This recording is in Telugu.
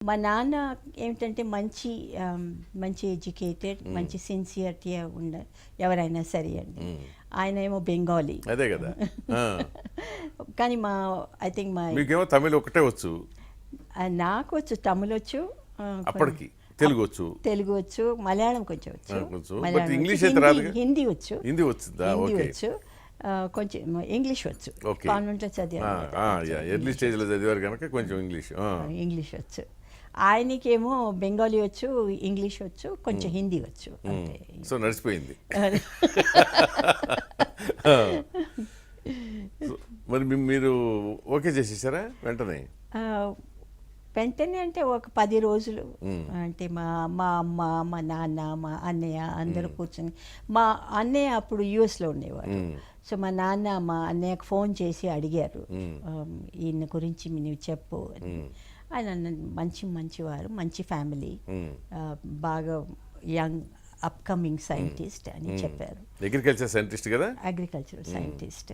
మా నాన్న ఏమిటంటే మంచి ఎడ్యుకేటెడ్, మంచి సిన్సియరిటీ ఎవరైనా సరే అండి. ఆయన ఏమో బెంగాలీ. అదే కదా. కానీ ఐ థింక్ మీకేమో తమిళ్ ఒకటే వచ్చు, నాకు వచ్చు, తమిళ్ వచ్చు, అప్పటికి తెలుగు వచ్చు, తెలుగు వచ్చు, మలయాళం కొంచెం వచ్చు, బట్ ఇంగ్లీష్ అయితే రాదు. హిందీ వచ్చు, హిందీ వచ్చిందా? హిందీ వచ్చు, కొంచెం ఇంగ్లీష్ వచ్చు. కాన్వెంట్లో చదివారు, ఎర్లీ స్టేజ్లో చదివారు కనుక కొంచెం ఇంగ్లీష్ వచ్చు. ఆయనకేమో బెంగాలీ వచ్చు, ఇంగ్లీష్ వచ్చు, కొంచెం హిందీ వచ్చు. సో నడిచిపోయింది. మరి మీరు ఓకే చేసేసారా వెంటనే? వెంటనే అంటే ఒక 10 రోజులు. అంటే మా అమ్మ, మా నాన్న, మా అన్నయ్య అందరూ కూర్చొని, మా అన్నయ్య అప్పుడు యుఎస్లో ఉండేవారు. సో మా నాన్న మా అన్నయ్యకు ఫోన్ చేసి అడిగారు, ఈయన గురించి నువ్వు చెప్పు అని. ఆయన మంచివారు, మంచి ఫ్యామిలీ, బాగా యంగ్ అప్కమింగ్ సైంటిస్ట్ అని చెప్పారు. అగ్రికల్చర్ సైంటిస్ట్ కదా? Agriculture scientist.